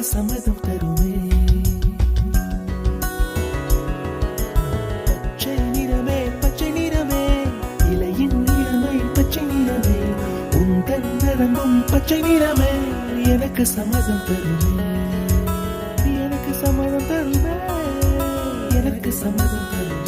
சம்மதம் தருமே. பச்சை நிறமே பச்சை நிறமே, இலையின் நிறமை பச்சை நிறமே, உந்தன் நிறமும் பச்சை நிறமே, எனக்கு சம்மதம் தருமே, எனக்கு சம்மதம் தருமே, எனக்கு சம்மதம் தருமே.